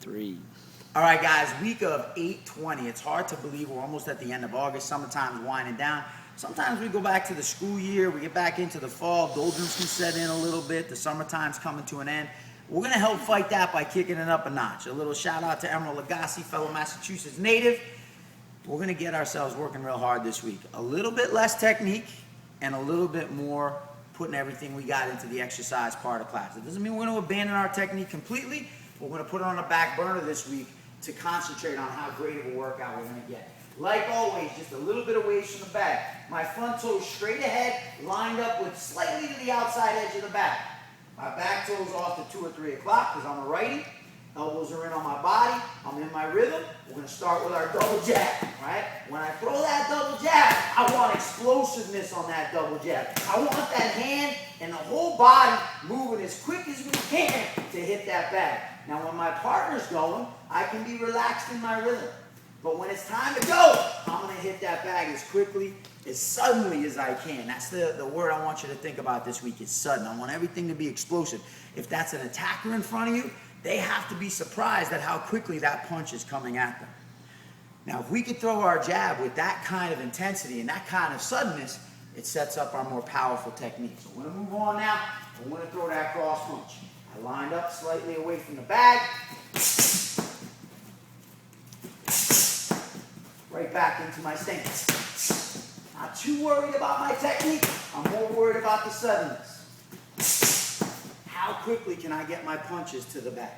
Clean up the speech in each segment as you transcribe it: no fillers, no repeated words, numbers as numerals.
3. All right, guys, week of 8/20. It's hard to believe we're almost at the end of August. Summertime's winding down. Sometimes we go back to the school year. We get back into the fall. Doldrums can set in a little bit. The summertime's coming to an end. We're going to help fight that by kicking it up a notch. A little shout out to Emerald Lagasse, fellow Massachusetts native. We're going to get ourselves working real hard this week. A little bit less technique and a little bit more putting everything we got into the exercise part of class. It doesn't mean we're going to abandon our technique completely. We're going to put it on the back burner this week to concentrate on how great of a workout we're going to get. Like always, just a little bit of waves from the back. My front toes straight ahead, lined up with slightly to the outside edge of the back. My back toes off to 2 or 3 o'clock because I'm a righty. Elbows are in on my body. I'm in my rhythm. We're going to start with our double jab, right? When I throw that double jab, I want explosiveness on that double jab. I want that hand and the whole body moving as quick as we can to hit that bag. Now, when my partner's going, I can be relaxed in my rhythm. But when it's time to go, I'm going to hit that bag as quickly, as suddenly as I can. That's the word I want you to think about this week is sudden. I want everything to be explosive. If that's an attacker in front of you, they have to be surprised at how quickly that punch is coming at them. Now, if we could throw our jab with that kind of intensity and that kind of suddenness, it sets up our more powerful technique. So we're going to move on now. I'm going to throw that cross punch. I lined up slightly away from the bag. Right back into my stance. Not too worried about my technique. I'm more worried about the suddenness. How quickly can I get my punches to the bag?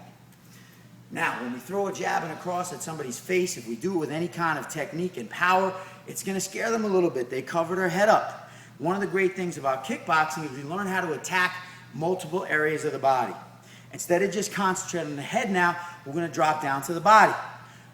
Now, when we throw a jab and a cross at somebody's face, if we do it with any kind of technique and power, it's going to scare them a little bit. They cover their head up. One of the great things about kickboxing is we learn how to attack multiple areas of the body. Instead of just concentrating on the head now, we're going to drop down to the body.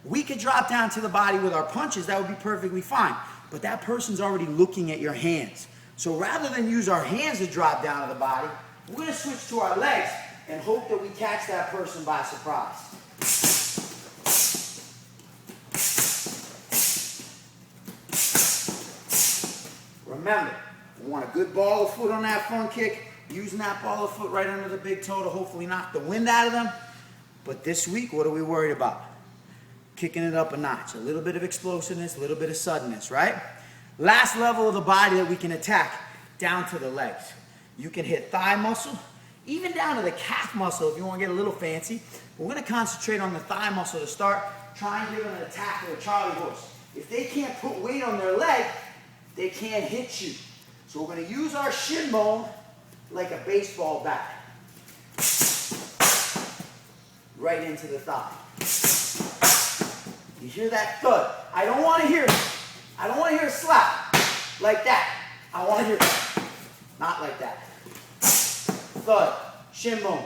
We could drop down to the body with our punches. That would be perfectly fine. But that person's already looking at your hands. So rather than use our hands to drop down to the body, we're going to switch to our legs and hope that we catch that person by surprise. Remember, we want a good ball of foot on that front kick, using that ball of foot right under the big toe to hopefully knock the wind out of them. But this week, what are we worried about? Kicking it up a notch. A little bit of explosiveness, a little bit of suddenness, right? Last level of the body that we can attack, down to the legs. You can hit thigh muscle, even down to the calf muscle if you want to get a little fancy. We're going to concentrate on the thigh muscle to start. Try and give them an attack with a Charlie horse. If they can't put weight on their leg, they can't hit you. So we're going to use our shin bone like a baseball bat. Right into the thigh. You hear that thud? I don't want to hear it. I don't want to hear a slap like that. I want to hear it. Not like that. Thud, shin bone.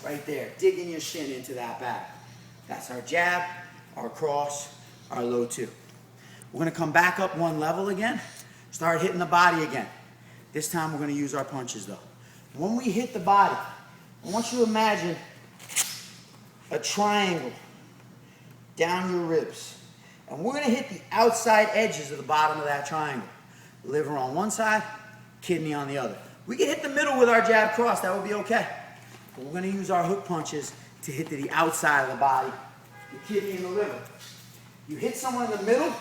Right there, digging your shin into that back. That's our jab, our cross, our low two. We're going to come back up one level again, start hitting the body again. This time we're going to use our punches though. When we hit the body, I want you to imagine a triangle down your ribs. And we're going to hit the outside edges of the bottom of that triangle. Liver on one side, kidney on the other. We can hit the middle with our jab cross, that would be okay. But we're going to use our hook punches to hit to the outside of the body, the kidney and the liver. You hit someone in the middle,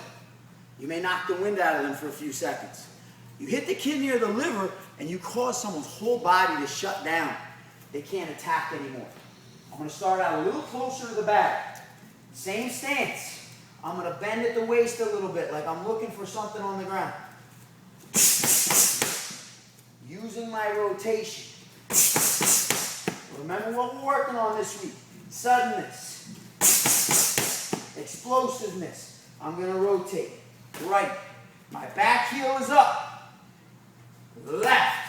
you may knock the wind out of them for a few seconds. You hit the kidney or the liver, and you cause someone's whole body to shut down. They can't attack anymore. I'm going to start out a little closer to the bag. Same stance. I'm going to bend at the waist a little bit, like I'm looking for something on the ground. Using my rotation. Remember what we're working on this week. Suddenness. Explosiveness. I'm going to rotate. Right. My back heel is up. Left.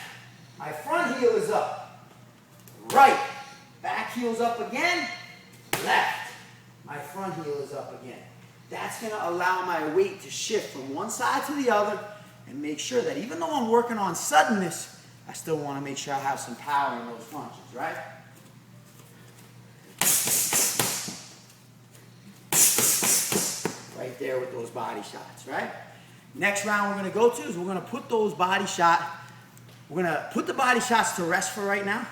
My front heel is up. Right. Back heel's up again. Left. My front heel is up again. That's going to allow my weight to shift from one side to the other and make sure that even though I'm working on suddenness, I still want to make sure I have some power in those punches, right? Right there with those body shots, right? Next round we're going to go to is we're going to put those body shots, we're going to put the body shots to rest for right now.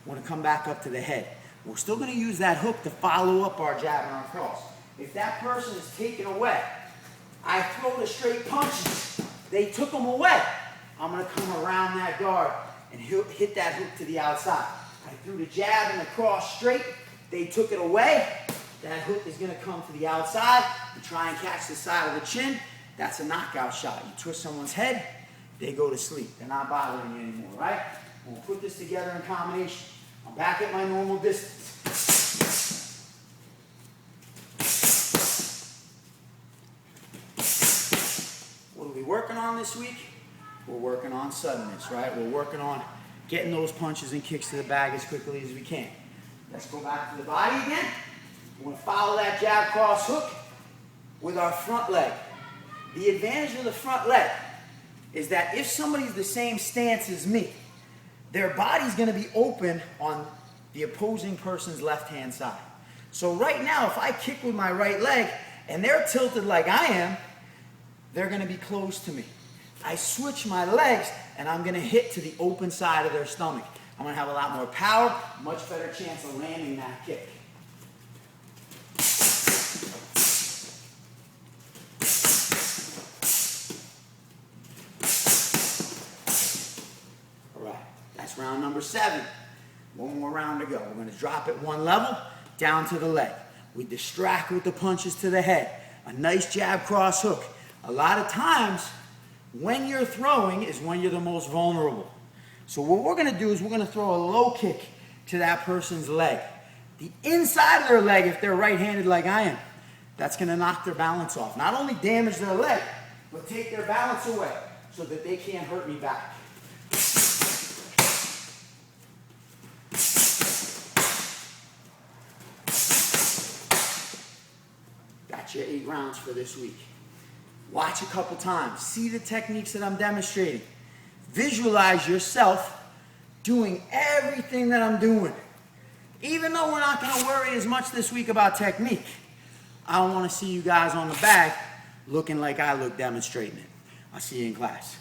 We're going to come back up to the head. We're still going to use that hook to follow up our jab and our cross. If that person is taken away, I throw the straight punches. They took them away. I'm going to come around that guard and hit that hook to the outside. I threw the jab and the cross straight. They took it away. That hook is going to come to the outside and try and catch the side of the chin. That's a knockout shot. You twist someone's head, they go to sleep. They're not bothering you anymore, right? We'll put this together in combination. I'm back at my normal distance. What are we working on this week? We're working on suddenness, right? We're working on getting those punches and kicks to the bag as quickly as we can. Let's go back to the body again. We're going to follow that jab cross hook with our front leg. The advantage of the front leg is that if somebody's the same stance as me, their body's going to be open on the opposing person's left-hand side. So right now, if I kick with my right leg and they're tilted like I am, they're going to be close to me. I switch my legs and I'm going to hit to the open side of their stomach. I'm going to have a lot more power, much better chance of landing that kick. All right, that's round number 7. One more round to go. We're going to drop it one level, down to the leg. We distract with the punches to the head. A nice jab cross hook. A lot of times, when you're throwing is when you're the most vulnerable. So what we're going to do is we're going to throw a low kick to that person's leg. The inside of their leg, if they're right-handed like I am, that's going to knock their balance off. Not only damage their leg, but take their balance away so that they can't hurt me back. That's your 8 rounds for this week. Watch a couple times. See the techniques that I'm demonstrating. Visualize yourself doing everything that I'm doing. Even though we're not going to worry as much this week about technique, I want to see you guys on the bag looking like I look demonstrating it. I'll see you in class.